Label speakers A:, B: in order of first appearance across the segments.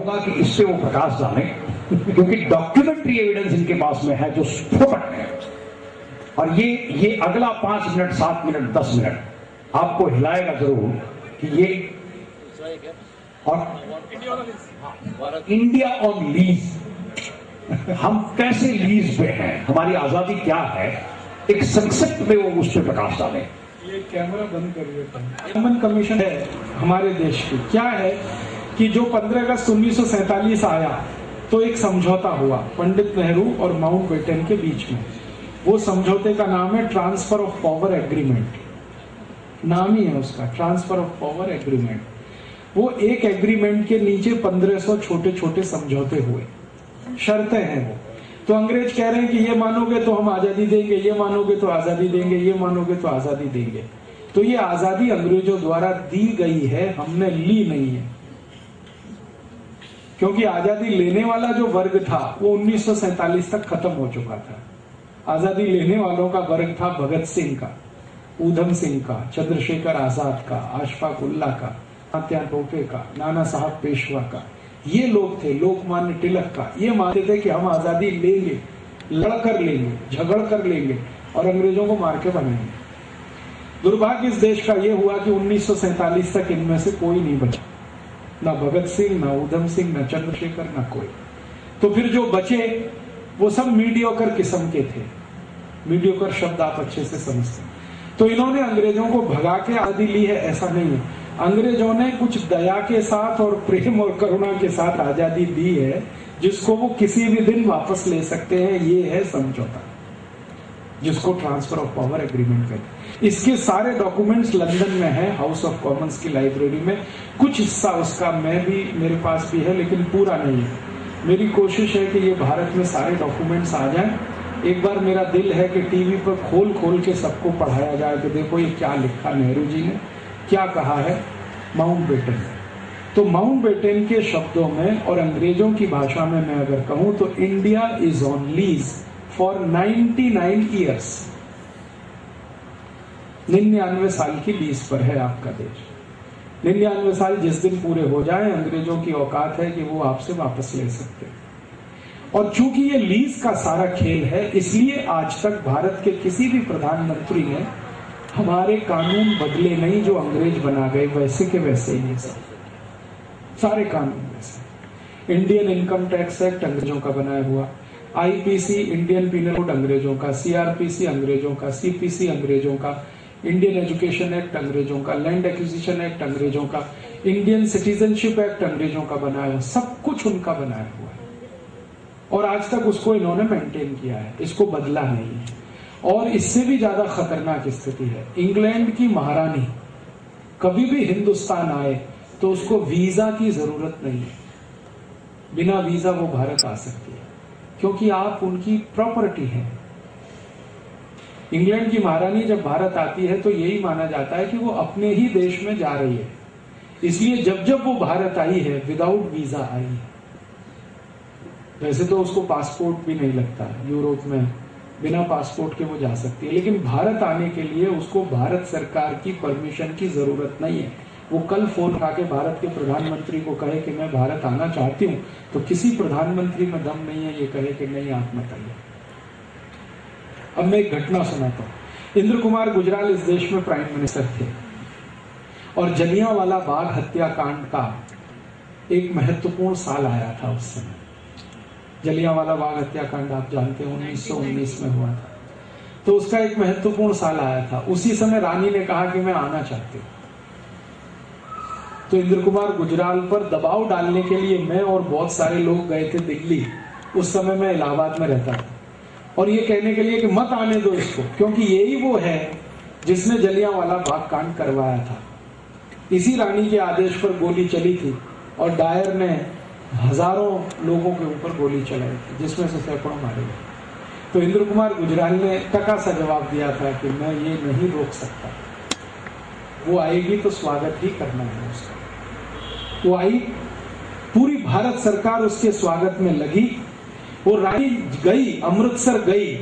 A: चाहूंगा कि इससे वो प्रकाश डालें, क्योंकि डॉक्यूमेंट्री एविडेंस इनके पास में है जो स्फोटक है। और ये अगला 5 मिनट, 7 मिनट, 10 मिनट आपको हिलाएगा जरूर कि ये। और इंडिया ऑन लीज, हम कैसे लीज पे हैं, हमारी आजादी क्या है, एक संक्षिप्त में वो उस पर प्रकाश डालें।
B: ये कैमरा बंद करिए। कॉमन कमीशन है हमारे देश की, क्या है कि जो 15 अगस्त 1947 आया तो एक समझौता हुआ पंडित नेहरू और माउंटबेटन के बीच में। वो समझौते का नाम है ट्रांसफर ऑफ पावर एग्रीमेंट, नाम ही है उसका, ट्रांसफर ऑफ पावर एग्रीमेंट। वो एक एग्रीमेंट के नीचे 1500 छोटे छोटे समझौते हुए, शर्तें हैं वो। तो अंग्रेज कह रहे हैं कि ये मानोगे तो हम आजादी देंगे, ये मानोगे तो आजादी देंगे, ये मानोगे तो आजादी देंगे। तो ये आजादी अंग्रेजों द्वारा दी गई है, हमने ली नहीं है। क्योंकि आजादी लेने वाला जो वर्ग था वो 1947 तक खत्म हो चुका था। आजादी लेने वालों का वर्ग था भगत सिंह का, ऊधम सिंह का, चंद्रशेखर आजाद का, अशफाक उल्लाह का, तात्या टोपे का, नाना साहब पेशवा का। ये लोग थे, लोकमान्य तिलक का। ये मानते थे कि हम आजादी लेंगे, लड़कर लेंगे, झगड़ कर लेंगे और अंग्रेजों को मार के बनाएंगे। दुर्भाग्य इस देश का यह हुआ कि 1947 तक इनमें से कोई नहीं बचा, ना भगत सिंह, ना ऊधम सिंह, ना चंद्रशेखर, ना कोई। तो फिर जो बचे वो सब मीडियोकर किस्म के थे। मीडियोकर शब्द आप अच्छे से समझते हैं। तो इन्होंने अंग्रेजों को भगा के आजादी ली है, ऐसा नहीं है। अंग्रेजों ने कुछ दया के साथ और प्रेम और करुणा के साथ आजादी दी है, जिसको वो किसी भी दिन वापस ले सकते हैं। ये है समझौता, जिसको ट्रांसफर ऑफ पावर एग्रीमेंट कहते हैं। इसके सारे डॉक्यूमेंट्स लंदन में है, हाउस ऑफ कॉमन्स की लाइब्रेरी में। कुछ हिस्सा उसका मेरे पास भी है, लेकिन पूरा नहीं है। मेरी कोशिश है कि ये भारत में सारे डॉक्यूमेंट्स आ जाएं। एक बार मेरा दिल है कि टीवी पर खोल खोल के सबको पढ़ाया जाए कि देखो ये क्या लिखा नेहरू जी ने, क्या कहा है माउंटबेटन। तो माउंटबेटन के शब्दों में और अंग्रेजों की भाषा में मैं अगर कहूं तो India is on lease for 99 years. 99 साल की लीज पर है आपका देश। 99 साल जिस दिन पूरे हो जाए, अंग्रेजों की औकात है कि वो आपसे वापस ले सकते हैं। और चूंकि ये लीज का सारा खेल है, इसलिए आज तक भारत के किसी भी प्रधानमंत्री ने हमारे कानून बदले नहीं। जो अंग्रेज बना गए वैसे के वैसे ही है, सारे कानून वैसे। इंडियन इनकम टैक्स एक्ट अंग्रेजों का बनाया हुआ, आईपीसी इंडियन पीनल कोड अंग्रेजों का, सीआरपीसी अंग्रेजों का, सीपीसी अंग्रेजों का, इंडियन एजुकेशन एक्ट अंग्रेजों का, लैंड एक्विजिशन एक्ट अंग्रेजों का, इंडियन सिटीजनशिप एक्ट अंग्रेजों का बनाया हुआ, सब कुछ उनका बनाया हुआ है। और आज तक उसको इन्होंने मेंटेन किया है, इसको बदला नहीं है। और इससे भी ज्यादा खतरनाक स्थिति है, इंग्लैंड की महारानी कभी भी हिंदुस्तान आए तो उसको वीजा की जरूरत नहीं है। बिना वीजा वो भारत आ सकती है, क्योंकि आप उनकी प्रॉपर्टी हैं। इंग्लैंड की महारानी जब भारत आती है तो यही माना जाता है कि वो अपने ही देश में जा रही है। इसलिए जब जब वो भारत आई है विदाउट वीजा आई है। वैसे तो उसको पासपोर्ट भी नहीं लगता, यूरोप में बिना पासपोर्ट के वो जा सकती है, लेकिन भारत आने के लिए उसको भारत सरकार की परमिशन की जरूरत नहीं है। वो कल फोन उठा के भारत के प्रधानमंत्री को कहे कि मैं भारत आना चाहती हूं, तो किसी प्रधानमंत्री में दम नहीं है ये कहे कि नहीं आप मत आइए। अब मैं एक घटना सुनाता हूं। इंद्र कुमार गुजराल इस देश में प्राइम मिनिस्टर थे और जलियांवाला बाग हत्याकांड का एक महत्वपूर्ण साल आया था उस समय। जलियांवाला बाग हत्याकांड आप जानते हैं 1919 में हुआ था, तो उसका एक महत्वपूर्ण साल आया था। उसी समय रानी ने कहा कि मैं आना चाहती हूं। तो इंद्र कुमार गुजराल पर दबाव डालने के लिए मैं और बहुत सारे लोग गए थे दिल्ली। उस समय मैं इलाहाबाद में रहता था, और ये कहने के लिए कि मत आने दो इसको, क्योंकि यही वो है जिसने जलियांवाला बाग कांड करवाया था। इसी रानी के आदेश पर गोली चली थी और डायर ने हजारों लोगों के ऊपर गोली चलाई थी, जिसमें से सैकड़ों मारे गए। तो इंद्र कुमार गुजराल ने टका सा जवाब दिया था कि मैं ये नहीं रोक सकता, वो आएगी तो स्वागत ही करना है उसका। वो आई, पूरी भारत सरकार उसके स्वागत में लगी। वो रानी गई, अमृतसर गई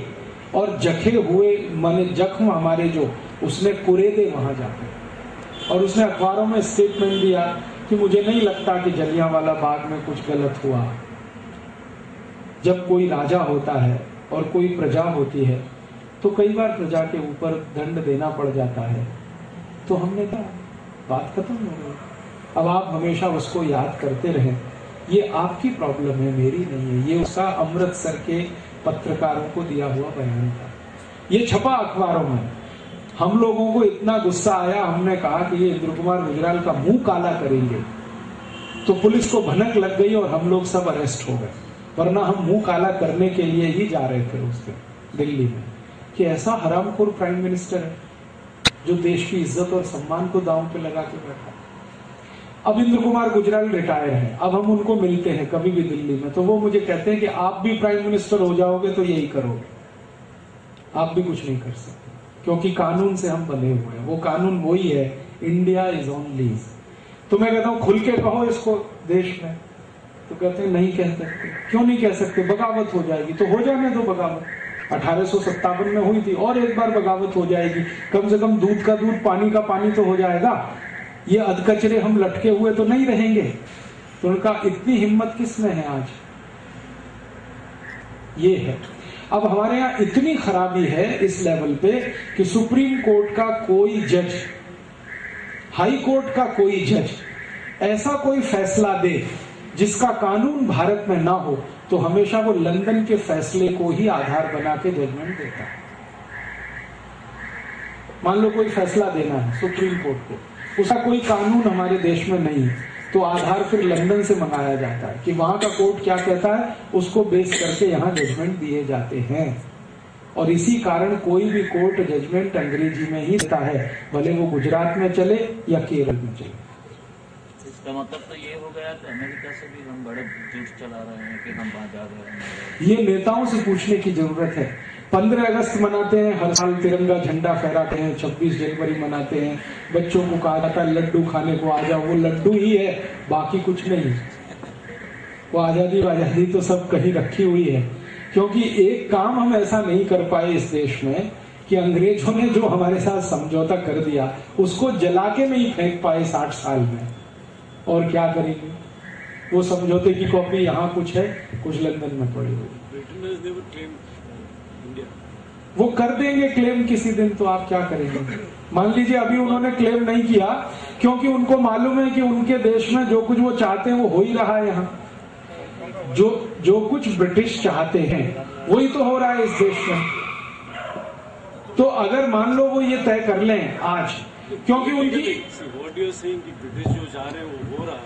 B: और जखे हुए माने जख्म हमारे जो उसने कुरेदे वहां जाकर, और उसने अखबारों में स्टेटमेंट दिया कि मुझे नहीं लगता कि जलियांवाला बाग में कुछ गलत हुआ। जब कोई राजा होता है और कोई प्रजा होती है तो कई बार प्रजा के ऊपर दंड देना पड़ जाता है। तो हमने कहा बात खत्म हो गई। अब आप हमेशा उसको याद करते रहें, ये आपकी प्रॉब्लम है, मेरी नहीं है। ये उसका अमृतसर के पत्रकारों को दिया हुआ बयान था, ये छपा अखबारों में। हम लोगों को इतना गुस्सा आया, हमने कहा कि ये इंद्र कुमार गुजराल का मुंह काला करेंगे, तो पुलिस को भनक लग गई और हम लोग सब अरेस्ट हो गए। वरना हम मुंह काला करने के लिए ही जा रहे थे उस दिन दिल्ली में, कि ऐसा हरामखोर प्राइम मिनिस्टर है जो देश की इज्जत और सम्मान को दांव पे लगा के बैठा। अब इंद्र कुमार गुजराल रिटायर हैं, अब हम उनको मिलते हैं कभी भी दिल्ली में, तो वो मुझे कहते हैं कि आप भी प्राइम मिनिस्टर हो जाओगे तो यही करोगे, आप भी कुछ नहीं कर सकते, क्योंकि कानून से हम बंधे हुए हैं। वो कानून वही है, इंडिया इज ऑन लीज। तो मैं कहता हूं खुल के कहो इसको देश में, तो कहते हैं नहीं कह सकते। क्यों नहीं कह सकते? बगावत हो जाएगी। तो हो जाने दो बगावत, 1857 में हुई थी, और एक बार बगावत हो जाएगी। कम से कम दूध का दूध, पानी का पानी तो हो जाएगा। ये अधकचरे हम लटके हुए तो नहीं रहेंगे। तो उनका इतनी हिम्मत किस में है आज? ये है। अब हमारे यहाँ इतनी खराबी है इस लेवल पे कि सुप्रीम कोर्ट का कोई जज, हाई कोर्ट का कोई जज ऐसा कोई फैसला दे जिसका कानून भारत में ना हो, तो हमेशा वो लंदन के फैसले को ही आधार बना के जजमेंट देता है। मान लो कोई फैसला देना है सुप्रीम कोर्ट को, उसका कोई कानून हमारे देश में नहीं है, तो आधार फिर लंदन से मंगाया जाता है कि वहां का कोर्ट क्या कहता है, उसको बेस करके यहाँ जजमेंट दिए जाते हैं। और इसी कारण कोई भी कोर्ट जजमेंट अंग्रेजी में ही देता है, भले वो गुजरात में चले या केरल में चले।
C: इसका मतलब तो ये हो गया कि अमेरिका से भी हम बड़े जुट चला रहे हैं कि हम वहां जा रहे हैं।
B: ये नेताओं से पूछने की जरूरत है। 15 अगस्त मनाते हैं, हर साल तिरंगा झंडा फहराते हैं, 26 जनवरी मनाते हैं, बच्चों को कहा जाता है लड्डू खाने को आ जाओ, वो लड्डू ही है, बाकी कुछ नहीं। वो आजादी तो सब कहीं रखी हुई है। क्योंकि एक काम हम ऐसा नहीं कर पाए इस देश में कि अंग्रेजों ने जो हमारे साथ समझौता कर दिया उसको जला के नहीं फेंक पाए 60 साल में। और क्या करेंगे? वो समझौते की कॉपी यहाँ कुछ है, कुछ लंदन में पड़ी हुई। वो कर देंगे क्लेम किसी दिन, तो आप क्या करेंगे? मान लीजिए अभी उन्होंने क्लेम नहीं किया क्योंकि उनको मालूम है कि उनके देश में जो कुछ वो चाहते हैं वो हो ही रहा है। यहाँ जो कुछ ब्रिटिश चाहते हैं वही तो हो रहा है इस देश में। तो अगर मान लो वो ये तय कर लें आज, क्योंकि उनकी
D: ब्रिटिश जो चाह रहे हैं वो हो रहा है,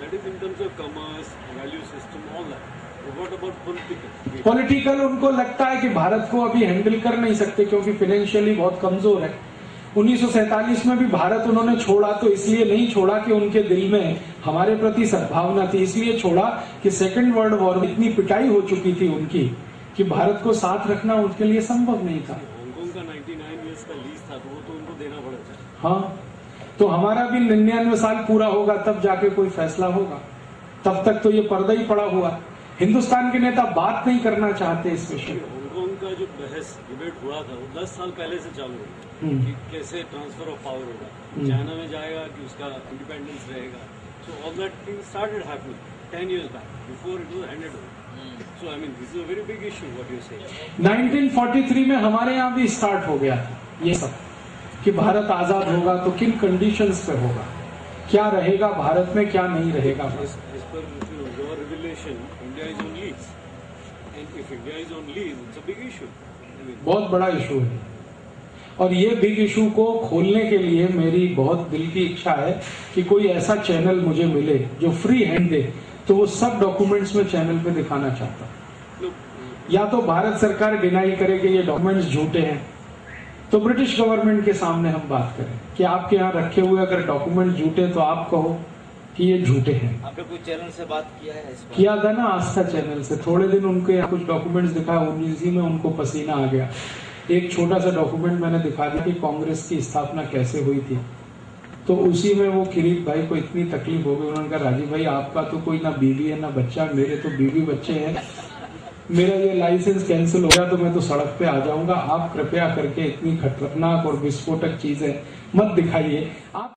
D: that is in terms of commerce, value system, all that. What about
B: political उनको लगता है कि भारत को अभी हैंडल कर नहीं सकते क्योंकि फाइनेंशियली बहुत कमजोर है। 1947 में भी भारत उन्होंने छोड़ा तो इसलिए नहीं छोड़ा कि उनके दिल में हमारे प्रति सद्भावना थी, इसलिए छोड़ा कि सेकेंड वर्ल्ड वॉर में इतनी पिटाई हो चुकी थी उनकी कि भारत को साथ रखना उनके लिए संभव नहीं था।
D: हांगकांग का 99 ईयर्स का लीज था, तो वो तो उनको देना पड़ेगा।
B: हाँ, तो हमारा भी 99 साल पूरा होगा तब जाके कोई फैसला होगा, तब तक तो ये पर्दा ही पड़ा हुआ। हिंदुस्तान के नेता बात नहीं करना चाहते इस विषय में।
D: हांगकांग का जो बहस डिबेट हुआ था वो 10 साल पहले से चालू है कि कैसे ट्रांसफर ऑफ पावर होगा, चाइना में जाएगा कि उसका इंडिपेंडेंस रहेगा। So all that thing started happening 10 years back before it was handed over. So I mean this is a very big issue what you say. 1943 में हमारे यहाँ भी स्टार्ट हो गया था ये सब कि भारत आजाद होगा तो किन कंडीशंस पे होगा, क्या रहेगा भारत में, क्या नहीं रहेगा। As per your revelation, India is on lease, and if India is on lease, it's a big issue.
B: बहुत बड़ा इशू है और ये बिग इशू को खोलने के लिए मेरी बहुत दिल की इच्छा है कि कोई ऐसा चैनल मुझे मिले जो फ्री हैंड दे, तो वो सब डॉक्यूमेंट्स में चैनल पे दिखाना चाहता हूं। या तो भारत सरकार डिनाई करे कि ये डॉक्यूमेंट्स झूठे हैं, तो ब्रिटिश गवर्नमेंट के सामने हम बात करें कि आपके यहाँ रखे हुए अगर डॉक्यूमेंट झूठे तो आप कहो कि ये झूठे हैं।
C: आपने कोई चैनल से बात किया है इस पर?
B: किया था ना, आस्था चैनल से। थोड़े दिन उनके यहाँ कुछ डॉक्यूमेंट्स दिखाया, उसी में उनको पसीना आ गया। एक छोटा सा डॉक्यूमेंट मैंने दिखा दिया कि कांग्रेस की स्थापना कैसे हुई थी, तो उसी में वो किरीट भाई को इतनी तकलीफ हो गई। उन्होंने कहा राजीव भाई आपका तो कोई ना बीवी है ना बच्चा, मेरे तो बीवी बच्चे हैं, मेरा ये लाइसेंस कैंसिल हो गया तो मैं तो सड़क पे आ जाऊंगा। आप कृपया करके इतनी खतरनाक और विस्फोटक चीजें मत दिखाइए। आप